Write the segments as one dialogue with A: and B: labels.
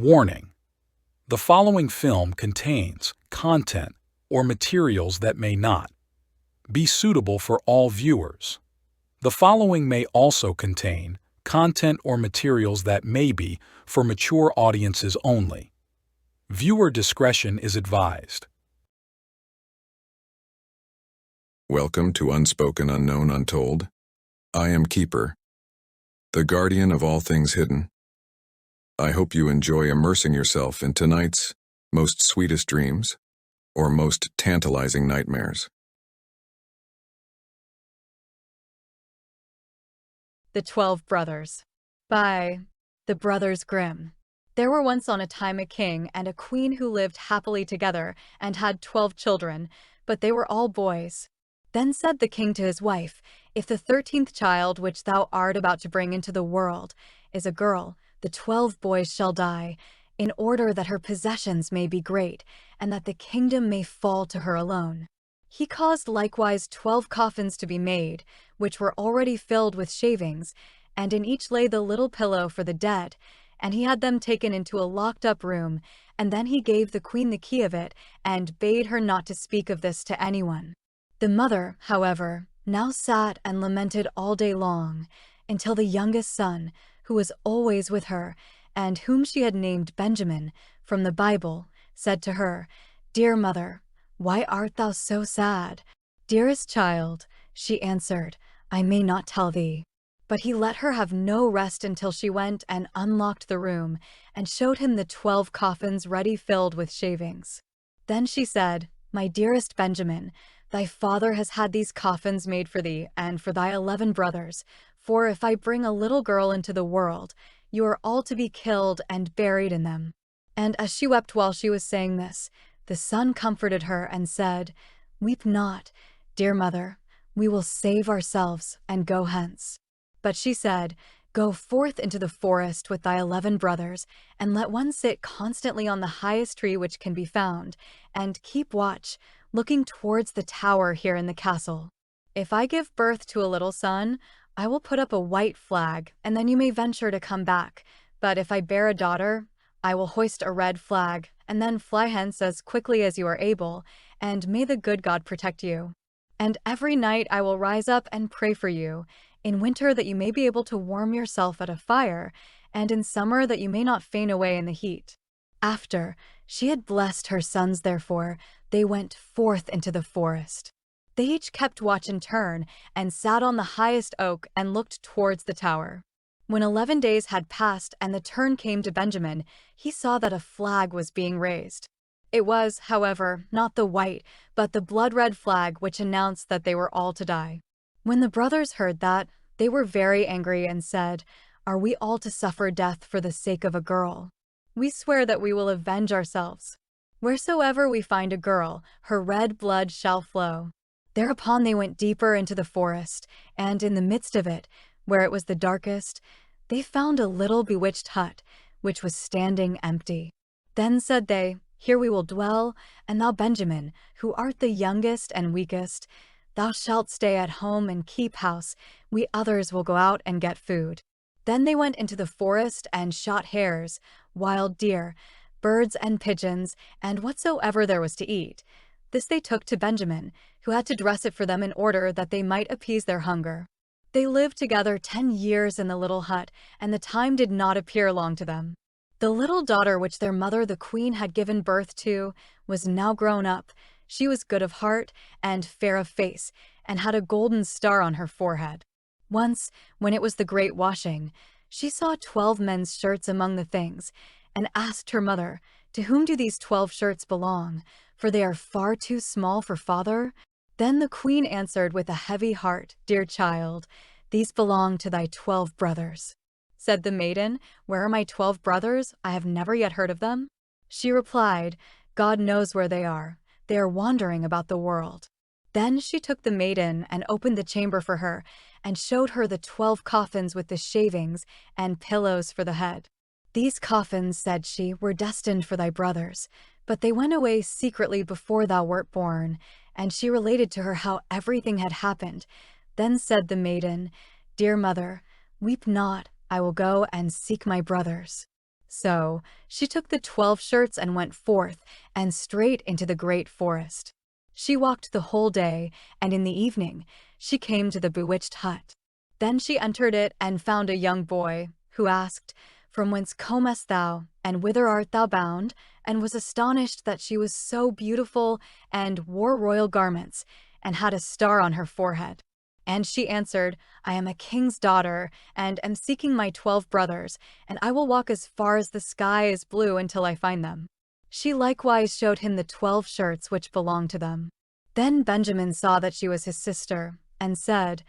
A: Warning: the following film contains content or materials that may not be suitable for all viewers. The following may also contain content or materials that may be for mature audiences only. Viewer discretion is advised.
B: Welcome to Unspoken, Unknown, Untold. I am Keeper, the guardian of all things hidden. I hope you enjoy immersing yourself in tonight's most sweetest dreams or most tantalizing nightmares.
C: The 12 Brothers by the Brothers Grimm. There were once on a time a king and a queen who lived happily together and had 12 children, but they were all boys. Then said the king to his wife, "If the 13th child which thou art about to bring into the world is a girl, the 12 boys shall die, in order that her possessions may be great, and that the kingdom may fall to her alone." He caused likewise 12 coffins to be made, which were already filled with shavings, and in each lay the little pillow for the dead, and he had them taken into a locked-up room, and then he gave the queen the key of it, and bade her not to speak of this to anyone. The mother, however, now sat and lamented all day long, until the youngest son, who was always with her, and whom she had named Benjamin, from the Bible, said to her, "Dear mother, why art thou so sad?" "Dearest child," she answered, "I may not tell thee." But he let her have no rest until she went and unlocked the room, and showed him the 12 coffins ready filled with shavings. Then she said, "My dearest Benjamin, thy father has had these coffins made for thee and for thy 11 brothers, for if I bring a little girl into the world, you are all to be killed and buried in them." And as she wept while she was saying this, the son comforted her and said, "Weep not, dear mother, we will save ourselves and go hence." But she said, "Go forth into the forest with thy 11 brothers, and let one sit constantly on the highest tree which can be found, and keep watch, looking towards the tower here in the castle. If I give birth to a little son, I will put up a white flag, and then you may venture to come back. But if I bear a daughter, I will hoist a red flag, and then fly hence as quickly as you are able, and may the good God protect you. And every night I will rise up and pray for you, in winter that you may be able to warm yourself at a fire, and in summer that you may not faint away in the heat." After she had blessed her sons, therefore, they went forth into the forest. They each kept watch in turn, and sat on the highest oak and looked towards the tower. When 11 days had passed and the turn came to Benjamin, he saw that a flag was being raised. It was, however, not the white, but the blood-red flag which announced that they were all to die. When the brothers heard that, they were very angry and said, "Are we all to suffer death for the sake of a girl? We swear that we will avenge ourselves. Wheresoever we find a girl, her red blood shall flow." Thereupon they went deeper into the forest, and in the midst of it, where it was the darkest, they found a little bewitched hut, which was standing empty. Then said they, "Here we will dwell, and thou, Benjamin, who art the youngest and weakest, thou shalt stay at home and keep house, we others will go out and get food." Then they went into the forest and shot hares, wild deer, birds and pigeons, and whatsoever there was to eat. This they took to Benjamin, who had to dress it for them in order that they might appease their hunger. They lived together 10 years in the little hut, and the time did not appear long to them. The little daughter which their mother the queen had given birth to was now grown up. She was good of heart and fair of face, and had a golden star on her forehead. Once, when it was the great washing, she saw 12 men's shirts among the things, and asked her mother, "To whom do these 12 shirts belong? For they are far too small for father." Then the queen answered with a heavy heart, "Dear child, these belong to thy 12 brothers." Said the maiden, "Where are my 12 brothers? I have never yet heard of them." She replied, "God knows where they are. They are wandering about the world." Then she took the maiden and opened the chamber for her, and showed her the 12 coffins with the shavings and pillows for the head. "These coffins," said she, "were destined for thy brothers, but they went away secretly before thou wert born." And she related to her how everything had happened. Then said the maiden, "Dear mother, weep not, I will go and seek my brothers." So she took the 12 shirts and went forth and straight into the great forest. She walked the whole day, and in the evening she came to the bewitched hut. Then she entered it and found a young boy, who asked, "From whence comest thou, and whither art thou bound?" and was astonished that she was so beautiful and wore royal garments and had a star on her forehead. And she answered, "I am a king's daughter, and am seeking my 12 brothers, and I will walk as far as the sky is blue until I find them." She likewise showed him the 12 shirts which belonged to them. Then Benjamin saw that she was his sister, and said,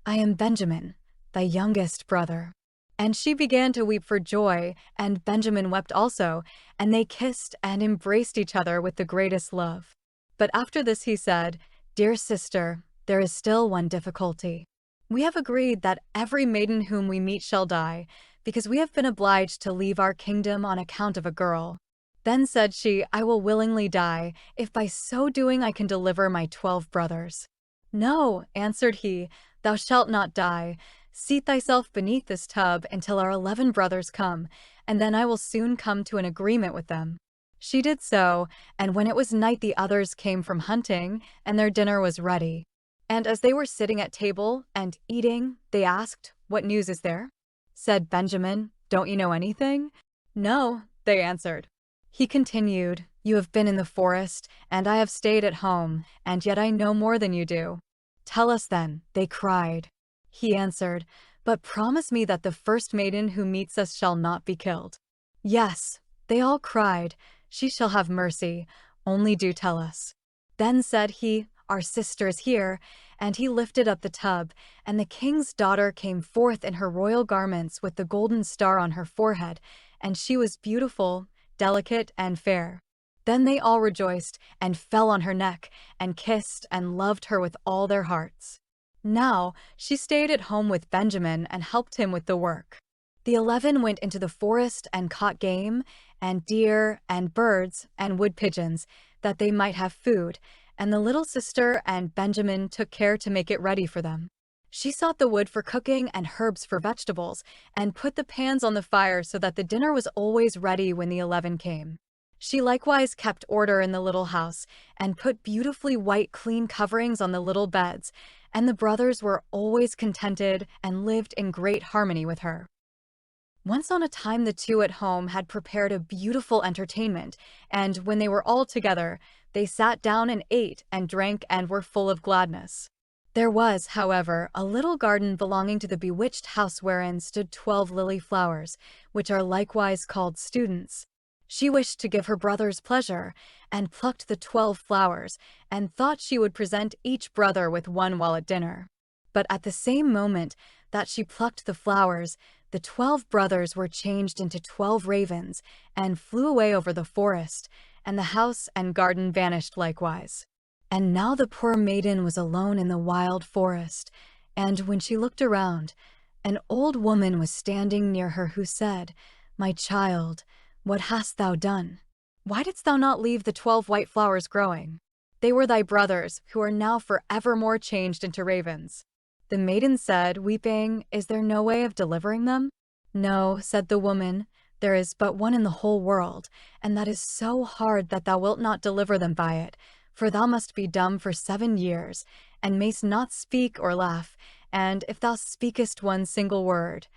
C: "I am Benjamin, thy youngest brother." And she began to weep for joy, and Benjamin wept also, and they kissed and embraced each other with the greatest love. But after this he said, "Dear sister, there is still one difficulty. We have agreed that every maiden whom we meet shall die, because we have been obliged to leave our kingdom on account of a girl." Then said she, "I will willingly die, if by so doing I can deliver my 12 brothers." "No," answered he, "thou shalt not die. Seat thyself beneath this tub until our 11 brothers come, and then I will soon come to an agreement with them." She did so, and when it was night the others came from hunting, and their dinner was ready. And as they were sitting at table and eating, they asked, "What news is there?" Said Benjamin, "Don't you know anything?" "No," they answered. He continued, "You have been in the forest, and I have stayed at home, and yet I know more than you do." "Tell us then," they cried. He answered, "But promise me that the first maiden who meets us shall not be killed." "Yes," they all cried, "she shall have mercy, only do tell us." Then said he, "Our sister is here," and he lifted up the tub, and the king's daughter came forth in her royal garments with the golden star on her forehead, and she was beautiful, delicate, and fair. Then they all rejoiced, and fell on her neck, and kissed and loved her with all their hearts. Now she stayed at home with Benjamin and helped him with the work. The 11 went into the forest and caught game, and deer, and birds, and wood pigeons, that they might have food, and the little sister and Benjamin took care to make it ready for them. She sought the wood for cooking and herbs for vegetables, and put the pans on the fire so that the dinner was always ready when the 11 came. She likewise kept order in the little house, and put beautifully white clean coverings on the little beds, and the brothers were always contented and lived in great harmony with her. Once on a time the two at home had prepared a beautiful entertainment, and when they were all together, they sat down and ate and drank and were full of gladness. There was, however, a little garden belonging to the bewitched house wherein stood 12 lily flowers, which are likewise called students. She wished to give her brothers pleasure, and plucked the 12 flowers, and thought she would present each brother with one while at dinner. But at the same moment that she plucked the flowers, the 12 brothers were changed into 12 ravens, and flew away over the forest, and the house and garden vanished likewise. And now the poor maiden was alone in the wild forest, and when she looked around, an old woman was standing near her who said, "My child, what hast thou done? Why didst thou not leave the 12 white flowers growing? They were thy brothers, who are now forevermore changed into ravens." The maiden said, weeping, "Is there no way of delivering them?" "No," said the woman, "there is but one in the whole world, and that is so hard that thou wilt not deliver them by it, for thou must be dumb for 7 years, and mayst not speak or laugh, and if thou speakest one single word,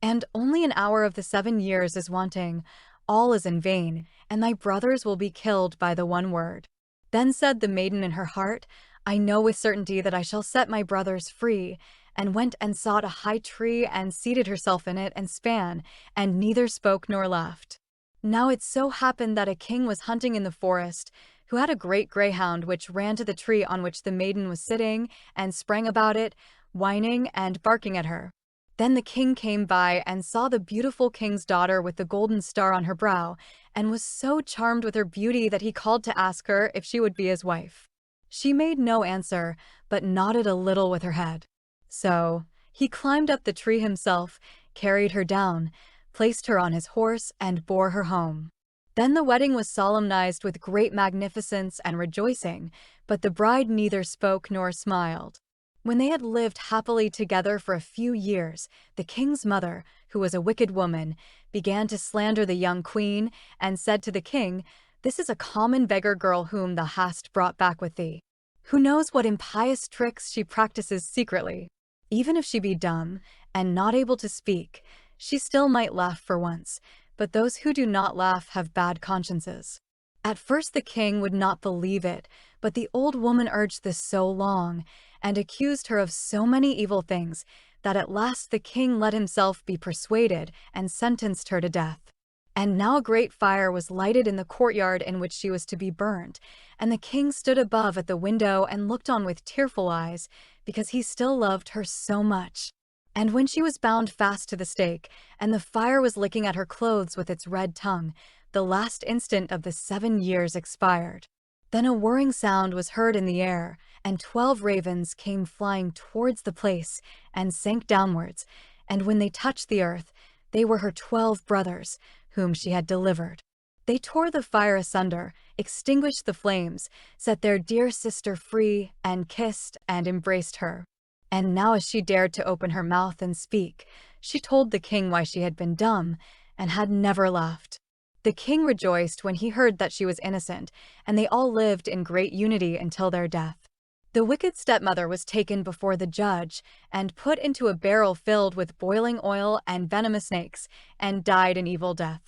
C: and only an hour of the 7 years is wanting, all is in vain, and thy brothers will be killed by the one word." Then said the maiden in her heart, "I know with certainty that I shall set my brothers free," and went and sought a high tree and seated herself in it and span, and neither spoke nor laughed. Now it so happened that a king was hunting in the forest, who had a great greyhound which ran to the tree on which the maiden was sitting, and sprang about it, whining and barking at her. Then the king came by and saw the beautiful king's daughter with the golden star on her brow, and was so charmed with her beauty that he called to ask her if she would be his wife. She made no answer, but nodded a little with her head. So he climbed up the tree himself, carried her down, placed her on his horse, and bore her home. Then the wedding was solemnized with great magnificence and rejoicing, but the bride neither spoke nor smiled. When they had lived happily together for a few years, the king's mother, who was a wicked woman, began to slander the young queen and said to the king, "This is a common beggar girl whom thou hast brought back with thee. Who knows what impious tricks she practices secretly? Even if she be dumb and not able to speak, she still might laugh for once, but those who do not laugh have bad consciences." At first the king would not believe it, but the old woman urged this so long and accused her of so many evil things that at last the king let himself be persuaded and sentenced her to death. And now a great fire was lighted in the courtyard in which she was to be burned, and the king stood above at the window and looked on with tearful eyes, because he still loved her so much. And when she was bound fast to the stake, and the fire was licking at her clothes with its red tongue, the last instant of the 7 years expired. Then a whirring sound was heard in the air, and 12 ravens came flying towards the place and sank downwards, and when they touched the earth, they were her 12 brothers, whom she had delivered. They tore the fire asunder, extinguished the flames, set their dear sister free, and kissed and embraced her. And now as she dared to open her mouth and speak, she told the king why she had been dumb and had never laughed. The king rejoiced when he heard that she was innocent, and they all lived in great unity until their death. The wicked stepmother was taken before the judge and put into a barrel filled with boiling oil and venomous snakes, and died an evil death.